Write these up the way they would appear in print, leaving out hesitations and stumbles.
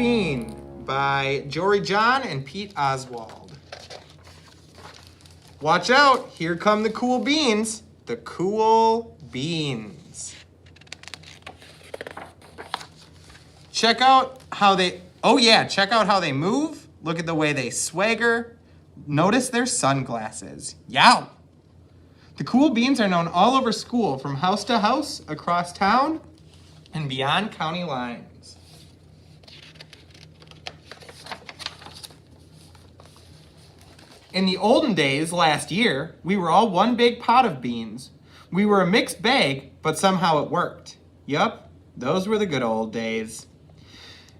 Bean by Jory John and Pete Oswald. Watch out, here come the cool beans. The cool beans. Check out how they move. Look at the way they swagger. Notice their sunglasses. Yow! The cool beans are known all over school, from house to house, across town, and beyond county lines. In the olden days, last year, we were all one big pot of beans. We were a mixed bag, but somehow it worked. Yup, those were the good old days.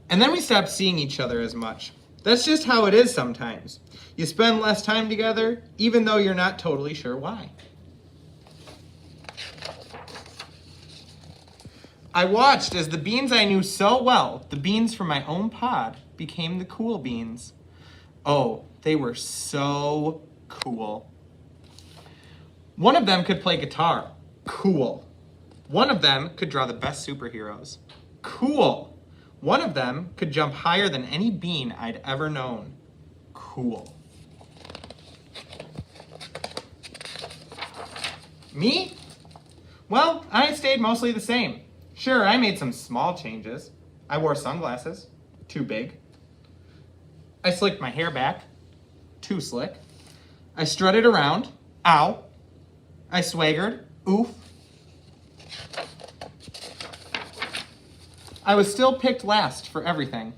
And then we stopped seeing each other as much. That's just how it is sometimes. You spend less time together, even though you're not totally sure why. I watched as the beans I knew so well, the beans from my own pod, became the cool beans. Oh, they were so cool. One of them could play guitar. Cool. One of them could draw the best superheroes. Cool. One of them could jump higher than any bean I'd ever known. Cool. Me? Well, I stayed mostly the same. Sure, I made some small changes. I wore sunglasses. Too big. I slicked my hair back. Too slick. I strutted around. Ow. I swaggered. Oof. I was still picked last for everything.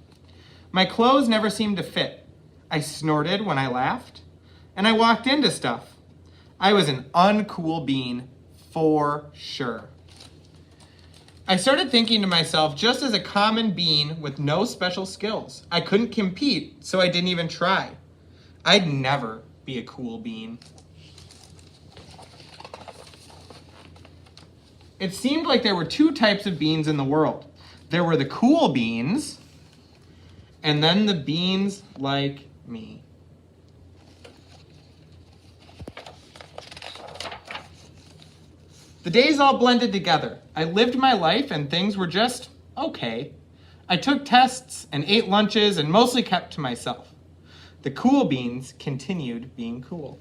My clothes never seemed to fit. I snorted when I laughed, and I walked into stuff. I was an uncool bean, for sure. I started thinking to myself just as a common bean with no special skills. I couldn't compete, so I didn't even try. I'd never be a cool bean. It seemed like there were two types of beans in the world. There were the cool beans, and then the beans like me. The days all blended together. I lived my life and things were just okay. I took tests and ate lunches and mostly kept to myself. The cool beans continued being cool.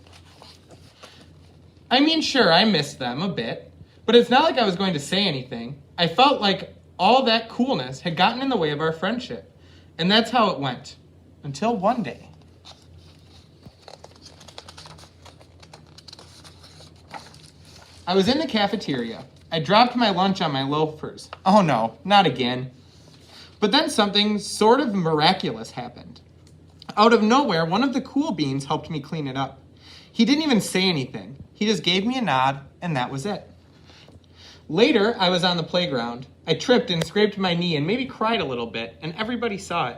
I mean, sure, I missed them a bit, but it's not like I was going to say anything. I felt like all that coolness had gotten in the way of our friendship, and that's how it went, until one day. I was in the cafeteria. I dropped my lunch on my loafers. Oh no, not again. But then something sort of miraculous happened. Out of nowhere, one of the cool beans helped me clean it up. He didn't even say anything. He just gave me a nod, and that was it. Later, I was on the playground. I tripped and scraped my knee and maybe cried a little bit, and everybody saw it.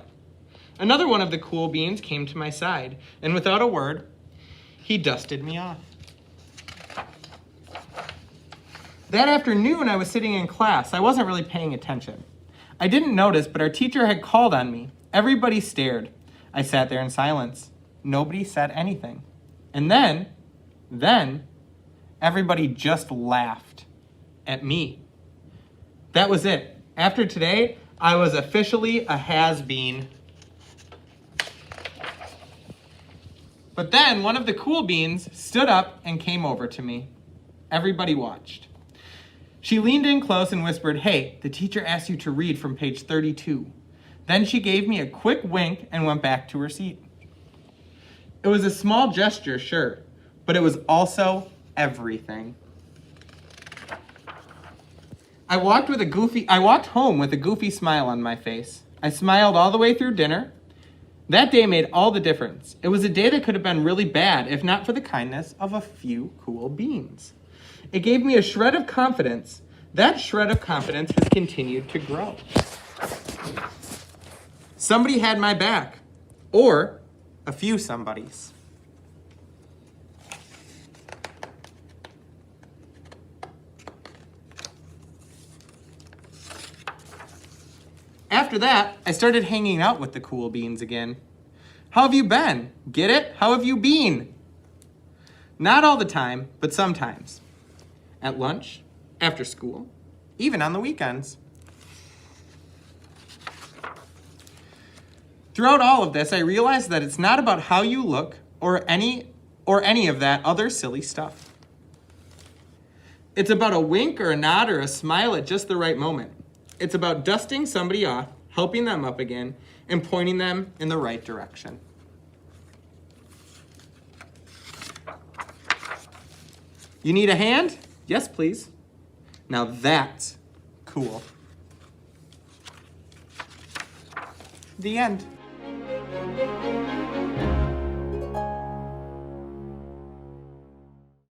Another one of the cool beans came to my side, and without a word, he dusted me off. That afternoon, I was sitting in class. I wasn't really paying attention. I didn't notice, but our teacher had called on me. Everybody stared. I sat there in silence. Nobody said anything. And then, everybody just laughed at me. That was it. After today, I was officially a has-been. But then one of the cool beans stood up and came over to me. Everybody watched. She leaned in close and whispered, "Hey, the teacher asked you to read from page 32. Then she gave me a quick wink and went back to her seat. It was a small gesture, sure, but it was also everything. I walked home with a goofy smile on my face. I smiled all the way through dinner. That day made all the difference. It was a day that could have been really bad if not for the kindness of a few cool beans. It gave me a shred of confidence. That shred of confidence has continued to grow. Somebody had my back, or a few somebodies. After that, I started hanging out with the cool beans again. How have you been? Get it? How have you been? Not all the time, but sometimes. At lunch, after school, even on the weekends. Throughout all of this, I realized that it's not about how you look or any of that other silly stuff. It's about a wink or a nod or a smile at just the right moment. It's about dusting somebody off, helping them up again, and pointing them in the right direction. You need a hand? Yes, please. Now that's cool. The end.